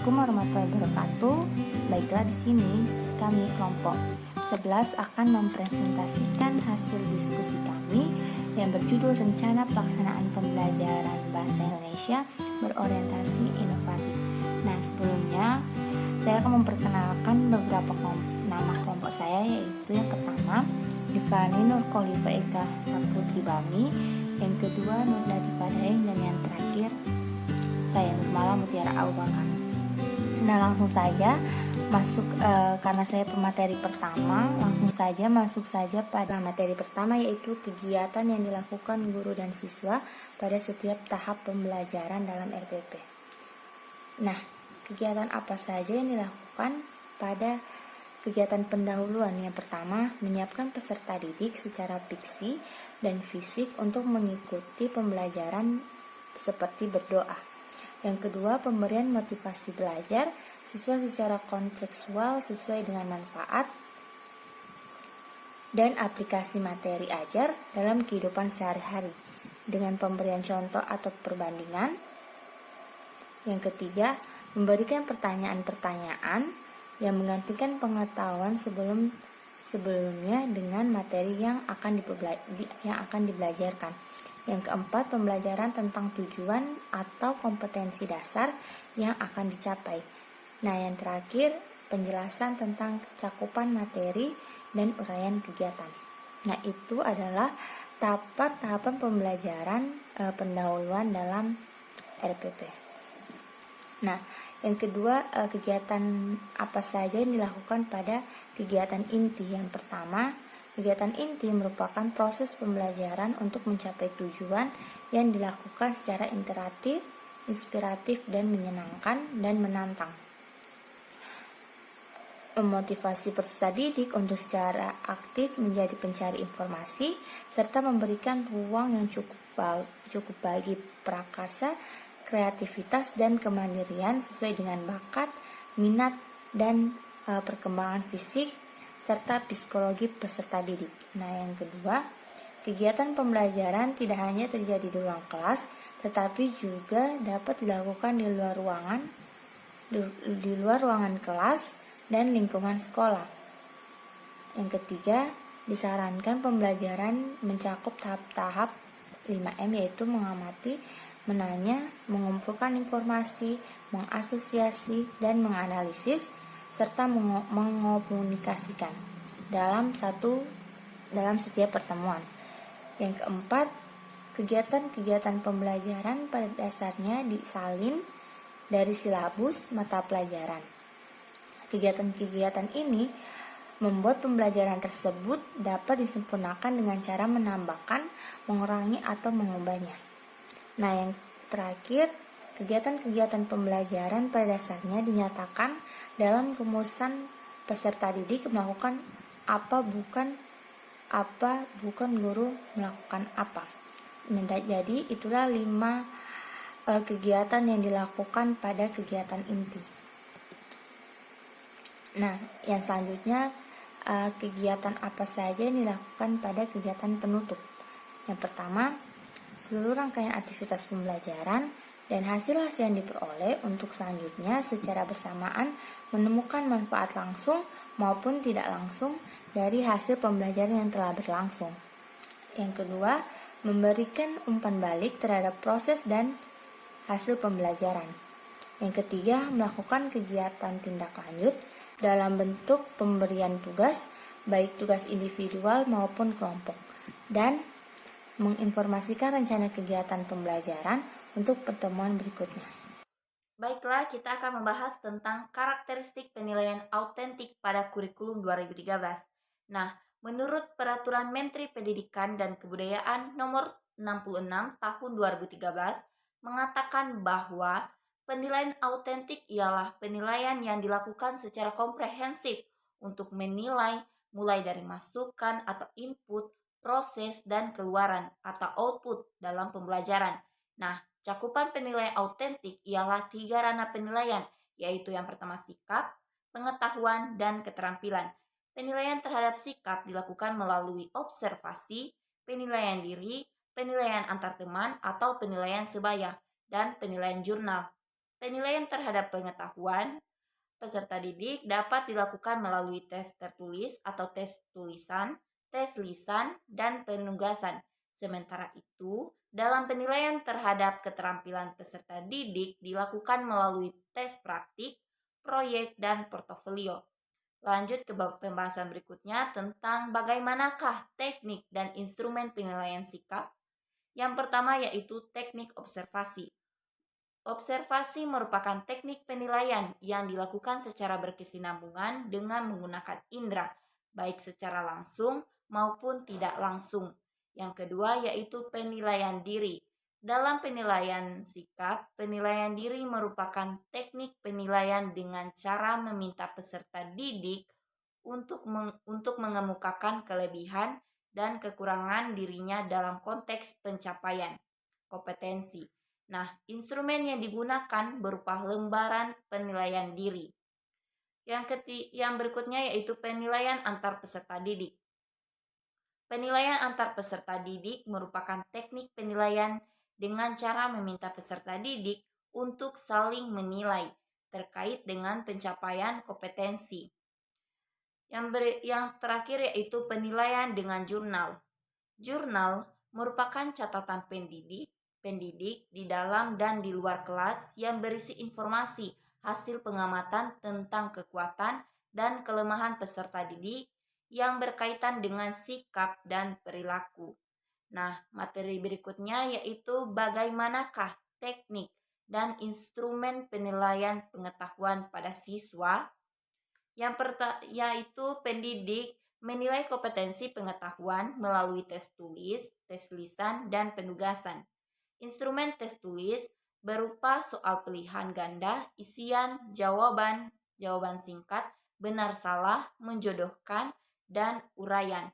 Assalamualaikum warahmatullahi wabarakatuh. Baiklah, di sini kami kelompok 11 akan mempresentasikan hasil diskusi kami yang berjudul Rencana Pelaksanaan Pembelajaran Bahasa Indonesia Berorientasi Inovatif. Nah, sebelumnya saya akan memperkenalkan beberapa nama kelompok saya, yaitu yang pertama Divani Nurkolifa Eka Saputri Bami, yang kedua Nur Nadi Padaeng, dan yang terakhir saya Nurmala Mutiara Aubakar. Nah, langsung saja masuk karena saya pemateri pertama, langsung saja masuk saja pada materi pertama, yaitu kegiatan yang dilakukan guru dan siswa pada setiap tahap pembelajaran dalam RPP. Nah, kegiatan apa saja yang dilakukan pada kegiatan pendahuluan? Yang pertama, menyiapkan peserta didik secara fiksi dan fisik untuk mengikuti pembelajaran seperti berdoa. Yang kedua, pemberian motivasi belajar siswa secara kontekstual sesuai dengan manfaat dan aplikasi materi ajar dalam kehidupan sehari-hari dengan pemberian contoh atau perbandingan. Yang ketiga, memberikan pertanyaan-pertanyaan yang menggantikan pengetahuan sebelumnya dengan materi yang akan dibelajarkan. Yang keempat, pembelajaran tentang tujuan atau kompetensi dasar yang akan dicapai. Nah, yang terakhir, penjelasan tentang cakupan materi dan uraian kegiatan. Nah, itu adalah tahapan pembelajaran pendahuluan dalam RPP. Nah, yang kedua, kegiatan apa saja yang dilakukan pada kegiatan inti. Yang pertama, kegiatan inti merupakan proses pembelajaran untuk mencapai tujuan yang dilakukan secara interaktif, inspiratif, dan menyenangkan dan menantang. Memotivasi peserta didik untuk secara aktif menjadi pencari informasi serta memberikan ruang yang cukup bagi prakarsa, kreativitas, dan kemandirian sesuai dengan bakat, minat, dan perkembangan fisik serta psikologi peserta didik. Nah, yang kedua, kegiatan pembelajaran tidak hanya terjadi di ruang kelas, tetapi juga dapat dilakukan di luar ruangan kelas dan lingkungan sekolah. Yang ketiga, disarankan pembelajaran mencakup tahap-tahap 5M, yaitu mengamati, menanya, mengumpulkan informasi, mengasosiasi, dan menganalisis, serta mengomunikasikan dalam setiap pertemuan. Yang keempat, kegiatan-kegiatan pembelajaran pada dasarnya disalin dari silabus mata pelajaran. Kegiatan-kegiatan ini membuat pembelajaran tersebut dapat disempurnakan dengan cara menambahkan, mengurangi, atau mengubahnya. Nah, yang terakhir, kegiatan-kegiatan pembelajaran pada dasarnya dinyatakan dalam rumusan peserta didik melakukan apa bukan guru melakukan apa. Nah, jadi itulah 5 kegiatan yang dilakukan pada kegiatan inti. Nah, yang selanjutnya, kegiatan apa saja yang dilakukan pada kegiatan penutup. Yang pertama, seluruh rangkaian aktivitas pembelajaran dan hasil-hasil yang diperoleh untuk selanjutnya secara bersamaan menemukan manfaat langsung maupun tidak langsung dari hasil pembelajaran yang telah berlangsung. Yang kedua, memberikan umpan balik terhadap proses dan hasil pembelajaran. Yang ketiga, melakukan kegiatan tindak lanjut dalam bentuk pemberian tugas, baik tugas individual maupun kelompok, dan menginformasikan rencana kegiatan pembelajaran untuk pertemuan berikutnya. Baiklah, kita akan membahas tentang karakteristik penilaian autentik pada kurikulum 2013. Nah, menurut Peraturan Menteri Pendidikan dan Kebudayaan Nomor 66 Tahun 2013 mengatakan bahwa penilaian autentik ialah penilaian yang dilakukan secara komprehensif untuk menilai mulai dari masukan atau input, proses, dan keluaran atau output dalam pembelajaran. Nah, cakupan penilaian autentik ialah 3 ranah penilaian, yaitu yang pertama sikap, pengetahuan, dan keterampilan. Penilaian terhadap sikap dilakukan melalui observasi, penilaian diri, penilaian antar teman atau penilaian sebaya, dan penilaian jurnal. Penilaian terhadap pengetahuan peserta didik dapat dilakukan melalui tes tertulis atau tes tulisan, tes lisan, dan penugasan. Sementara itu, dalam penilaian terhadap keterampilan peserta didik dilakukan melalui tes praktik, proyek, dan portofolio. Lanjut ke pembahasan berikutnya tentang bagaimanakah teknik dan instrumen penilaian sikap. Yang pertama yaitu teknik observasi. Observasi merupakan teknik penilaian yang dilakukan secara berkesinambungan dengan menggunakan indera, baik secara langsung maupun tidak langsung. Yang kedua yaitu penilaian diri. Dalam penilaian sikap, penilaian diri merupakan teknik penilaian dengan cara meminta peserta didik untuk mengemukakan kelebihan dan kekurangan dirinya dalam konteks pencapaian kompetensi. Nah, instrumen yang digunakan berupa lembaran penilaian diri. Yang berikutnya yaitu penilaian antar peserta didik. Penilaian antar peserta didik merupakan teknik penilaian dengan cara meminta peserta didik untuk saling menilai terkait dengan pencapaian kompetensi. Yang terakhir yaitu penilaian dengan jurnal. Jurnal merupakan catatan pendidik di dalam dan di luar kelas yang berisi informasi hasil pengamatan tentang kekuatan dan kelemahan peserta didik yang berkaitan dengan sikap dan perilaku. Nah, materi berikutnya yaitu bagaimanakah teknik dan instrumen penilaian pengetahuan pada siswa. Yaitu pendidik menilai kompetensi pengetahuan melalui tes tulis, tes lisan, dan penugasan. Instrumen tes tulis berupa soal pilihan ganda, isian, jawaban singkat, benar salah, menjodohkan, dan uraian.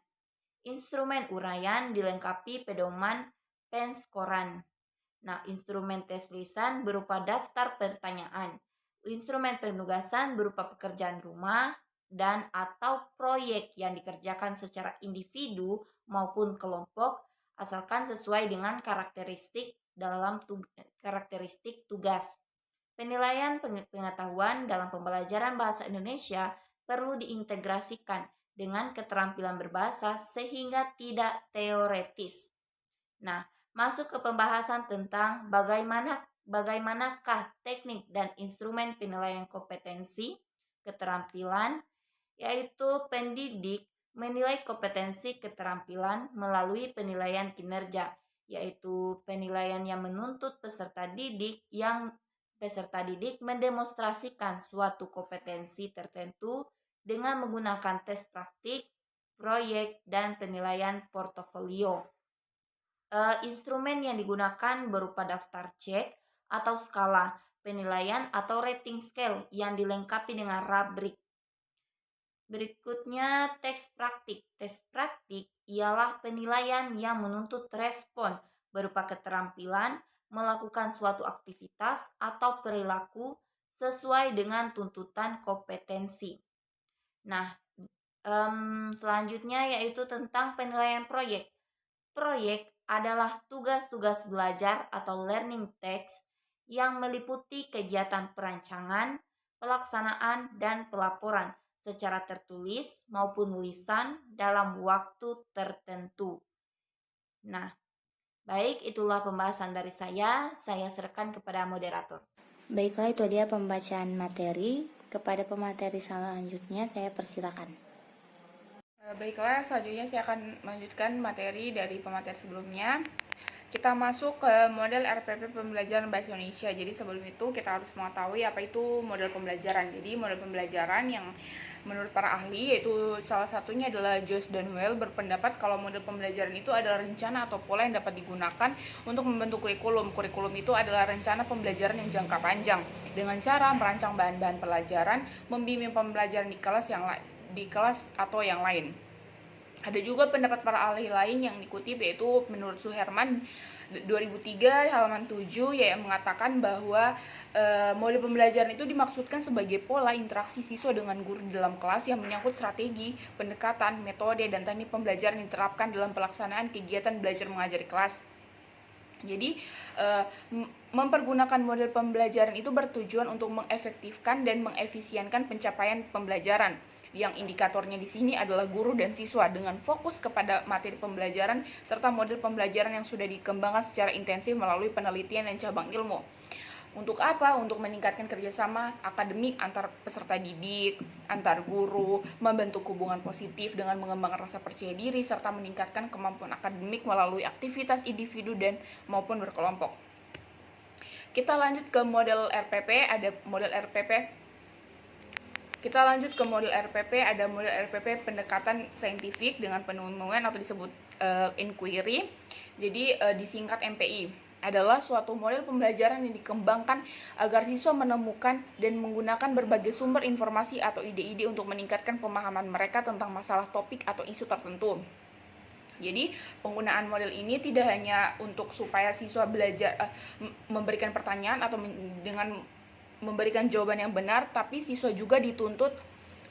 Instrumen uraian dilengkapi pedoman penskoran. Nah, instrumen tes lisan berupa daftar pertanyaan. Instrumen penugasan berupa pekerjaan rumah dan atau proyek yang dikerjakan secara individu maupun kelompok asalkan sesuai dengan karakteristik tugas. Penilaian pengetahuan dalam pembelajaran bahasa Indonesia perlu diintegrasikan dengan keterampilan berbahasa sehingga tidak teoretis. Nah, masuk ke pembahasan tentang bagaimanakah teknik dan instrumen penilaian kompetensi, keterampilan, yaitu pendidik menilai kompetensi keterampilan melalui penilaian kinerja, yaitu penilaian yang menuntut peserta didik mendemonstrasikan suatu kompetensi tertentu dengan menggunakan tes praktik, proyek, dan penilaian portofolio. Instrumen yang digunakan berupa daftar cek atau skala penilaian atau rating scale yang dilengkapi dengan rubrik. Berikutnya tes praktik. Tes praktik ialah penilaian yang menuntut respon berupa keterampilan melakukan suatu aktivitas atau perilaku sesuai dengan tuntutan kompetensi. Nah, selanjutnya yaitu tentang penilaian proyek. Proyek adalah tugas-tugas belajar atau learning text yang meliputi kegiatan perancangan, pelaksanaan, dan pelaporan secara tertulis maupun lisan dalam waktu tertentu. Nah, baik, itulah pembahasan dari saya. Saya serahkan kepada moderator. Baiklah, itu dia pembacaan materi. Kepada pemateri selanjutnya saya persilakan. Baiklah, selanjutnya saya akan melanjutkan materi dari pemateri sebelumnya. Kita masuk ke model RPP pembelajaran bahasa Indonesia. Jadi sebelum itu kita harus mengetahui apa itu model pembelajaran. Jadi model pembelajaran yang menurut para ahli, yaitu salah satunya adalah Joyce dan Well, berpendapat kalau model pembelajaran itu adalah rencana atau pola yang dapat digunakan untuk membentuk kurikulum. Kurikulum itu adalah rencana pembelajaran yang jangka panjang dengan cara merancang bahan-bahan pelajaran, membimbing pembelajaran di kelas atau yang lain. Ada juga pendapat para ahli lain yang dikutip, yaitu menurut Suherman 2003 halaman 7 yang mengatakan bahwa model pembelajaran itu dimaksudkan sebagai pola interaksi siswa dengan guru di dalam kelas yang menyangkut strategi, pendekatan, metode, dan teknik pembelajaran yang diterapkan dalam pelaksanaan kegiatan belajar mengajar di kelas. Jadi mempergunakan model pembelajaran itu bertujuan untuk mengefektifkan dan mengefisienkan pencapaian pembelajaran. Yang indikatornya di sini adalah guru dan siswa dengan fokus kepada materi pembelajaran serta model pembelajaran yang sudah dikembangkan secara intensif melalui penelitian dan cabang ilmu. Untuk apa? Untuk meningkatkan kerjasama akademik antar peserta didik, antar guru, membentuk hubungan positif dengan mengembangkan rasa percaya diri, serta meningkatkan kemampuan akademik melalui aktivitas individu dan maupun berkelompok. Kita lanjut ke model RPP, ada model RPP. Ada model RPP pendekatan saintifik dengan penemuan atau disebut inquiry. Jadi disingkat MPI. Adalah suatu model pembelajaran yang dikembangkan agar siswa menemukan dan menggunakan berbagai sumber informasi atau ide-ide untuk meningkatkan pemahaman mereka tentang masalah topik atau isu tertentu. Jadi penggunaan model ini tidak hanya untuk supaya siswa belajar memberikan pertanyaan atau dengan memberikan jawaban yang benar, tapi siswa juga dituntut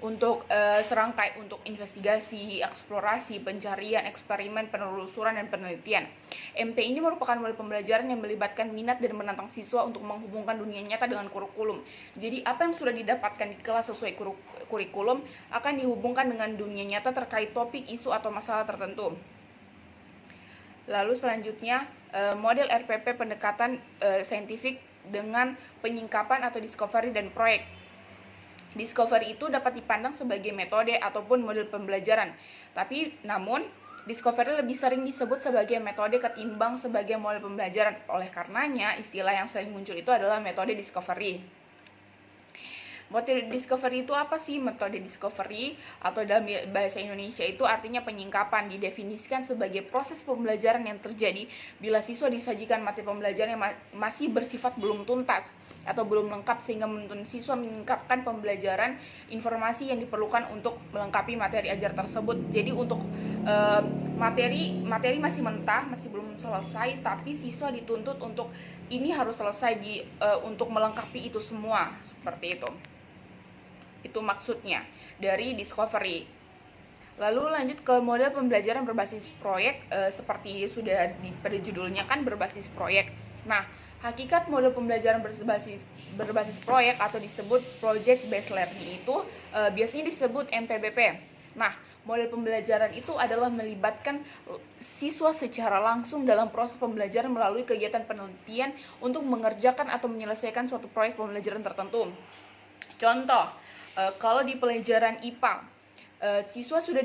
untuk serangkai untuk investigasi, eksplorasi, pencarian, eksperimen, penelusuran, dan penelitian. MP ini merupakan model pembelajaran yang melibatkan minat dan menantang siswa untuk menghubungkan dunia nyata dengan kurikulum. Jadi apa yang sudah didapatkan di kelas sesuai kurikulum akan dihubungkan dengan dunia nyata terkait topik, isu, atau masalah tertentu. Lalu selanjutnya model RPP pendekatan saintifik dengan penyingkapan atau discovery dan proyek. Discovery itu dapat dipandang sebagai metode ataupun model pembelajaran. Namun, discovery lebih sering disebut sebagai metode ketimbang sebagai model pembelajaran. Oleh karenanya, istilah yang sering muncul itu adalah metode discovery. Metode discovery itu apa sih? Metode discovery atau dalam bahasa Indonesia itu artinya penyingkapan, didefinisikan sebagai proses pembelajaran yang terjadi bila siswa disajikan materi pembelajaran yang masih bersifat belum tuntas atau belum lengkap sehingga menuntun siswa menyingkapkan pembelajaran informasi yang diperlukan untuk melengkapi materi ajar tersebut. Jadi untuk materi masih mentah, masih belum selesai, tapi siswa dituntut untuk ini harus selesai untuk melengkapi itu semua, seperti itu. Itu maksudnya dari discovery. Lalu lanjut ke model pembelajaran berbasis proyek, seperti sudah pada judulnya kan berbasis proyek. Nah, hakikat model pembelajaran berbasis proyek atau disebut project based learning itu biasanya disebut MPBP. Nah, model pembelajaran itu adalah melibatkan siswa secara langsung dalam proses pembelajaran melalui kegiatan penelitian untuk mengerjakan atau menyelesaikan suatu proyek pembelajaran tertentu. Contoh, kalau di pelajaran IPA, siswa sudah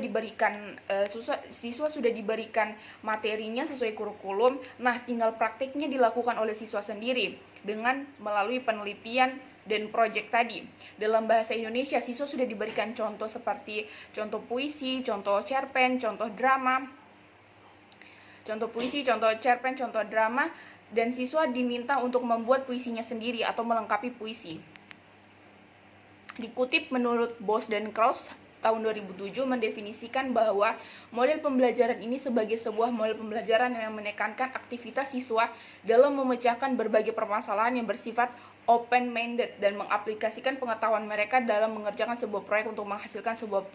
diberikan materinya sesuai kurikulum. Nah, tinggal praktiknya dilakukan oleh siswa sendiri dengan melalui penelitian dan proyek tadi. Dalam bahasa Indonesia, siswa sudah diberikan contoh seperti contoh puisi, contoh cerpen, contoh drama. Contoh puisi, contoh cerpen, contoh drama, dan siswa diminta untuk membuat puisinya sendiri atau melengkapi puisi. Dikutip menurut Bos dan Krauss tahun 2007 mendefinisikan bahwa model pembelajaran ini sebagai sebuah model pembelajaran yang menekankan aktivitas siswa dalam memecahkan berbagai permasalahan yang bersifat open-minded dan mengaplikasikan pengetahuan mereka dalam mengerjakan sebuah proyek untuk menghasilkan sebuah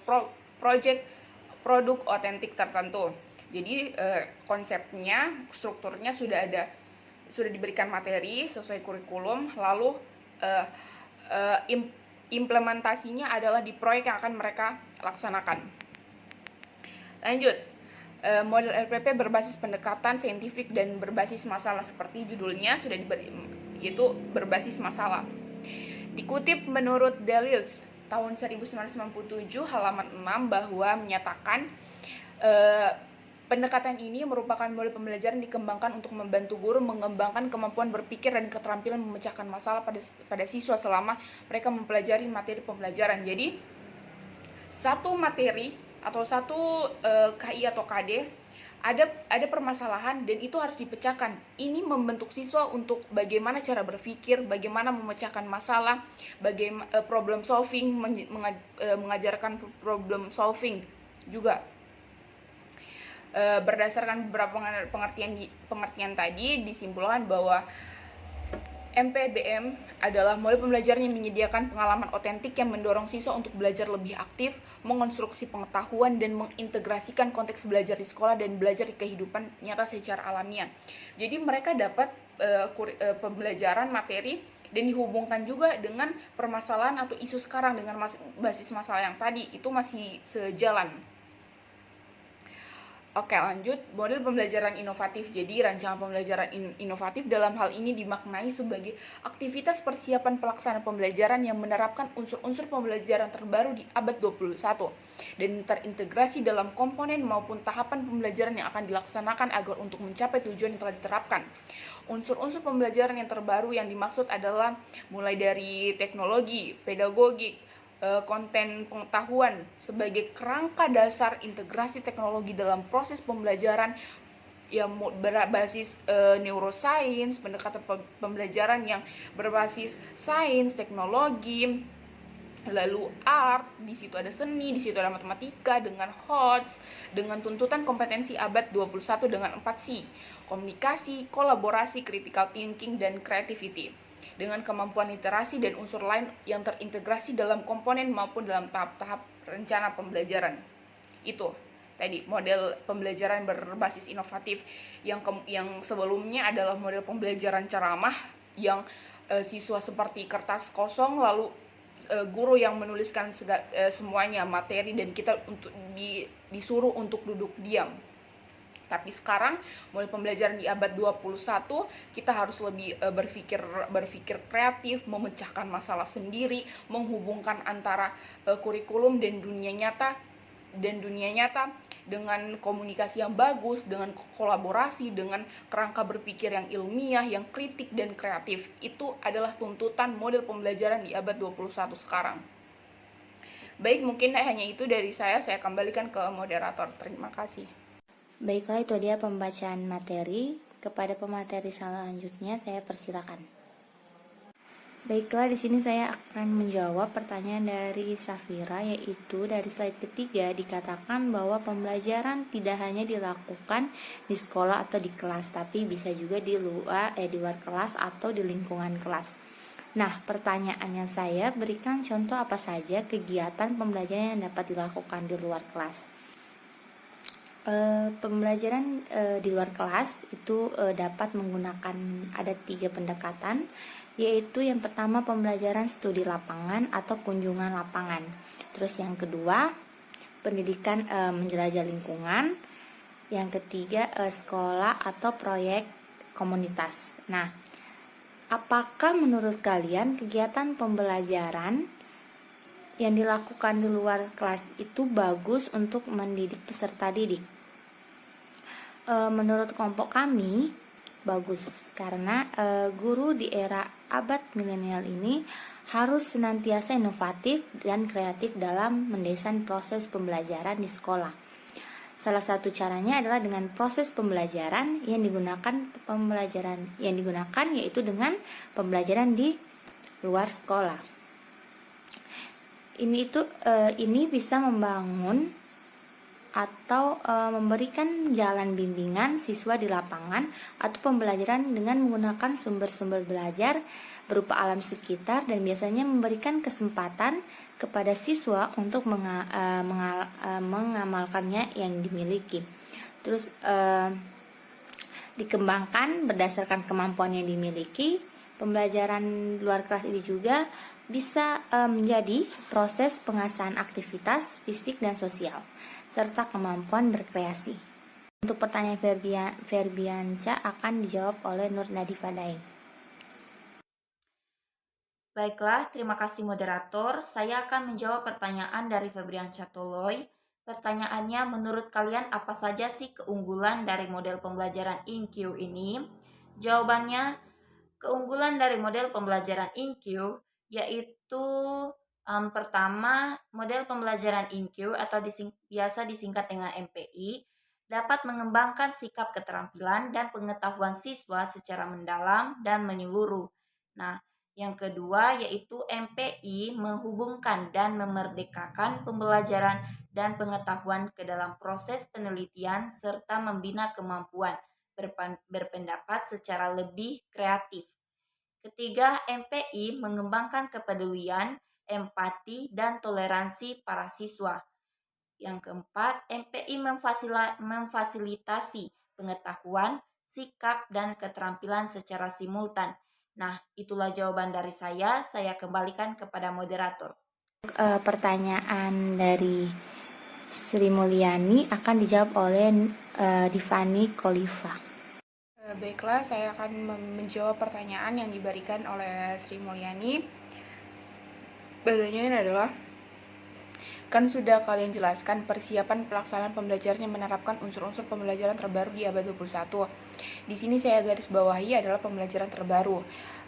produk otentik tertentu. Jadi konsepnya, strukturnya sudah diberikan materi sesuai kurikulum, lalu implementasinya adalah di proyek yang akan mereka laksanakan. Lanjut, model RPP berbasis pendekatan saintifik dan berbasis masalah seperti judulnya sudah yaitu berbasis masalah. Dikutip menurut Delils tahun 1997 halaman 6 bahwa menyatakan pendekatan ini merupakan model pembelajaran dikembangkan untuk membantu guru mengembangkan kemampuan berpikir dan keterampilan memecahkan masalah pada siswa selama mereka mempelajari materi pembelajaran. Jadi, satu materi atau satu KI atau KD ada permasalahan dan itu harus dipecahkan. Ini membentuk siswa untuk bagaimana cara berpikir, bagaimana memecahkan masalah, bagaimana problem solving, mengajarkan problem solving juga. Berdasarkan beberapa pengertian tadi disimpulkan bahwa MPBM adalah model pembelajaran yang menyediakan pengalaman otentik yang mendorong siswa untuk belajar lebih aktif, mengonstruksi pengetahuan, dan mengintegrasikan konteks belajar di sekolah dan belajar di kehidupan nyata secara alamiah. Jadi mereka dapat pembelajaran materi dan dihubungkan juga dengan permasalahan atau isu sekarang dengan basis masalah yang tadi, itu masih sejalan. Oke, lanjut. Model pembelajaran inovatif. Jadi, rancangan pembelajaran inovatif dalam hal ini dimaknai sebagai aktivitas persiapan pelaksanaan pembelajaran yang menerapkan unsur-unsur pembelajaran terbaru di abad 21 dan terintegrasi dalam komponen maupun tahapan pembelajaran yang akan dilaksanakan agar untuk mencapai tujuan yang telah diterapkan. Unsur-unsur pembelajaran yang terbaru yang dimaksud adalah mulai dari teknologi, pedagogik, konten pengetahuan sebagai kerangka dasar integrasi teknologi dalam proses pembelajaran yang berbasis neuroscience, pendekatan pembelajaran yang berbasis sains, teknologi, lalu art, di situ ada seni, di situ ada matematika dengan HOTS, dengan tuntutan kompetensi abad 21 dengan 4C, komunikasi, kolaborasi, critical thinking, dan creativity, dengan kemampuan literasi dan unsur lain yang terintegrasi dalam komponen maupun dalam tahap-tahap rencana pembelajaran. Itu tadi model pembelajaran berbasis inovatif. Yang sebelumnya adalah model pembelajaran ceramah yang siswa seperti kertas kosong, lalu guru yang menuliskan semuanya materi dan kita disuruh untuk duduk diam. Tapi sekarang mulai pembelajaran di abad 21 kita harus lebih berpikir kreatif, memecahkan masalah sendiri, menghubungkan antara kurikulum dan dunia nyata dengan komunikasi yang bagus, dengan kolaborasi, dengan kerangka berpikir yang ilmiah, yang kritik dan kreatif. Itu adalah tuntutan model pembelajaran di abad 21 sekarang. Baik, mungkin hanya itu dari saya kembalikan ke moderator. Terima kasih. Baiklah, itu dia pembacaan materi. Kepada pemateri selanjutnya saya persilakan. Baiklah, di sini saya akan menjawab pertanyaan dari Safira, yaitu dari slide ketiga dikatakan bahwa pembelajaran tidak hanya dilakukan di sekolah atau di kelas, tapi bisa juga di luar kelas atau di lingkungan kelas. Nah, pertanyaannya saya berikan contoh apa saja kegiatan pembelajaran yang dapat dilakukan di luar kelas. Pembelajaran di luar kelas itu dapat menggunakan ada 3 pendekatan, yaitu yang pertama pembelajaran studi lapangan atau kunjungan lapangan. Terus yang kedua pendidikan menjelajah lingkungan. Yang ketiga sekolah atau proyek komunitas. Nah, apakah menurut kalian kegiatan pembelajaran yang dilakukan di luar kelas itu bagus untuk mendidik peserta didik? Menurut kelompok kami bagus, karena guru di era abad milenial ini harus senantiasa inovatif dan kreatif dalam mendesain proses pembelajaran di sekolah. Salah satu caranya adalah dengan proses pembelajaran yang digunakan yaitu dengan pembelajaran di luar sekolah. Ini bisa membangun atau memberikan jalan bimbingan siswa di lapangan atau pembelajaran dengan menggunakan sumber-sumber belajar berupa alam sekitar, dan biasanya memberikan kesempatan kepada siswa untuk mengamalkannya yang dimiliki. Terus dikembangkan berdasarkan kemampuan yang dimiliki. Pembelajaran luar kelas ini juga bisa menjadi proses pengasahan aktivitas fisik dan sosial serta kemampuan berkreasi. Untuk pertanyaan Ferbiansyah akan dijawab oleh Nur Nadifa Daeng. Baiklah, terima kasih moderator. Saya akan menjawab pertanyaan dari Febriansyah Toloy. Pertanyaannya, menurut kalian apa saja sih keunggulan dari model pembelajaran InQ ini? Jawabannya, keunggulan dari model pembelajaran InQ yaitu pertama, model pembelajaran InQ atau biasa disingkat dengan MPI dapat mengembangkan sikap keterampilan dan pengetahuan siswa secara mendalam dan menyeluruh. Nah, yang kedua yaitu MPI menghubungkan dan memerdekakan pembelajaran dan pengetahuan ke dalam proses penelitian serta membina kemampuan berpendapat secara lebih kreatif. Ketiga, MPI mengembangkan kepedulian, empati, dan toleransi para siswa. Yang keempat, MPI memfasilitasi pengetahuan, sikap, dan keterampilan secara simultan. Nah, itulah jawaban dari saya. Saya kembalikan kepada moderator. Pertanyaan dari Sri Mulyani akan dijawab oleh Divani Khalifa. Baiklah, saya akan menjawab pertanyaan yang diberikan oleh Sri Mulyani. Pertanyaannya adalah, kan sudah kalian jelaskan persiapan pelaksanaan pembelajaran yang menerapkan unsur-unsur pembelajaran terbaru di abad 21. Di sini saya garis bawahi adalah pembelajaran terbaru.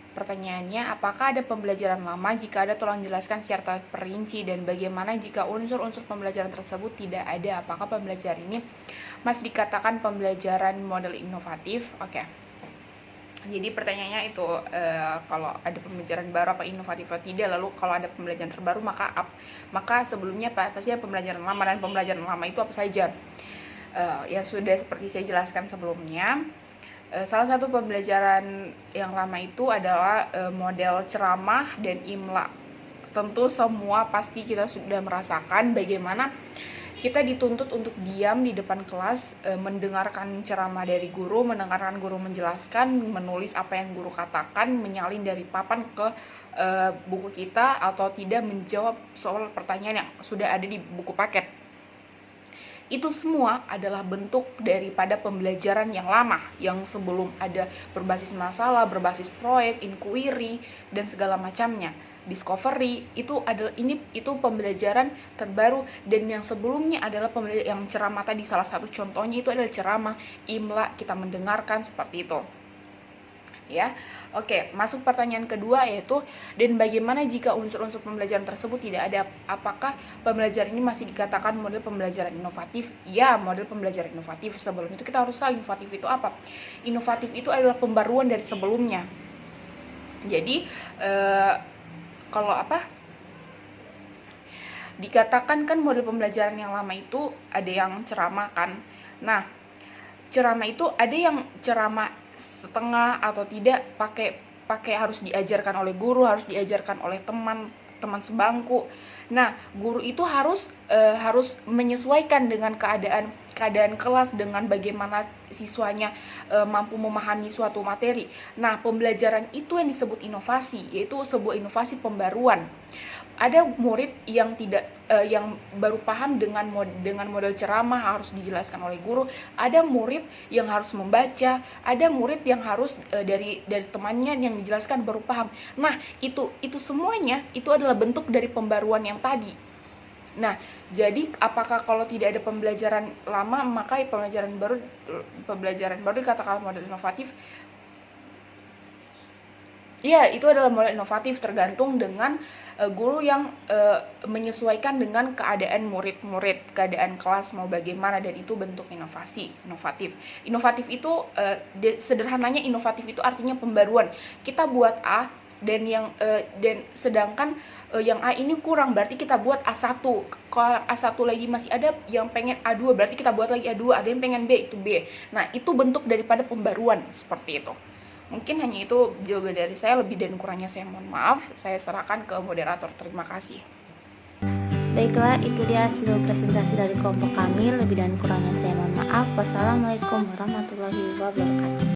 Pertanyaannya, apakah ada pembelajaran lama? Jika ada, tolong jelaskan secara perinci. Dan bagaimana jika unsur-unsur pembelajaran tersebut tidak ada? Apakah pembelajaran ini masih dikatakan pembelajaran model inovatif? Oke. Jadi pertanyaannya itu, kalau ada pembelajaran baru apa inovatif atau tidak. Lalu kalau ada pembelajaran terbaru, maka sebelumnya pasti ada pembelajaran lama. Dan pembelajaran lama itu apa saja? Ya sudah seperti saya jelaskan sebelumnya. Salah satu pembelajaran yang lama itu adalah model ceramah dan imla. Tentu semua pasti kita sudah merasakan bagaimana kita dituntut untuk diam di depan kelas, mendengarkan ceramah dari guru, mendengarkan guru menjelaskan, menulis apa yang guru katakan, menyalin dari papan ke buku kita, atau tidak menjawab soal pertanyaan yang sudah ada di buku paket. Itu semua adalah bentuk daripada pembelajaran yang lama, yang sebelum ada berbasis masalah, berbasis proyek, inquiry, dan segala macamnya. Discovery itu pembelajaran terbaru, dan yang sebelumnya adalah pembelajaran yang ceramah tadi. Salah satu contohnya itu adalah ceramah, imla, kita mendengarkan seperti itu. Ya, oke. Masuk pertanyaan kedua, yaitu, dan bagaimana jika unsur-unsur pembelajaran tersebut tidak ada? Apakah pembelajaran ini masih dikatakan model pembelajaran inovatif? Ya, model pembelajaran inovatif. Sebelum itu kita harus tahu inovatif itu apa. Inovatif itu adalah pembaruan dari sebelumnya. Jadi dikatakan kan model pembelajaran yang lama itu ada yang ceramah kan. Nah, ceramah itu ada yang ceramah setengah atau tidak, pakai harus diajarkan oleh guru, harus diajarkan oleh teman sebangku. Nah, guru itu harus menyesuaikan dengan keadaan kelas, dengan bagaimana siswanya mampu memahami suatu materi. Nah, pembelajaran itu yang disebut inovasi, yaitu sebuah inovasi pembaruan. Ada murid yang baru paham dengan model ceramah, harus dijelaskan oleh guru. Ada murid yang harus membaca, ada murid yang harus dari temannya yang dijelaskan baru paham. Nah, itu semuanya itu adalah bentuk dari pembaruan yang tadi. Nah, jadi apakah kalau tidak ada pembelajaran lama, maka pembelajaran baru dikatakan model inovatif? Ya, itu adalah model inovatif, tergantung dengan guru yang menyesuaikan dengan keadaan murid-murid, keadaan kelas mau bagaimana, dan itu bentuk inovatif. Inovatif itu sederhananya, inovatif itu artinya pembaruan. Kita buat A dan sedangkan yang A ini kurang, berarti kita buat A1. Kalau A1 lagi masih ada yang pengen A2, berarti kita buat lagi A2. Ada yang pengen B, itu B. Nah, itu bentuk daripada pembaruan, seperti itu. Mungkin hanya itu jawaban dari saya, lebih dan kurangnya saya mohon maaf. Saya serahkan ke moderator. Terima kasih. Baiklah, itu dia hasil presentasi dari kelompok kami. Lebih dan kurangnya saya mohon maaf. Wassalamualaikum warahmatullahi wabarakatuh.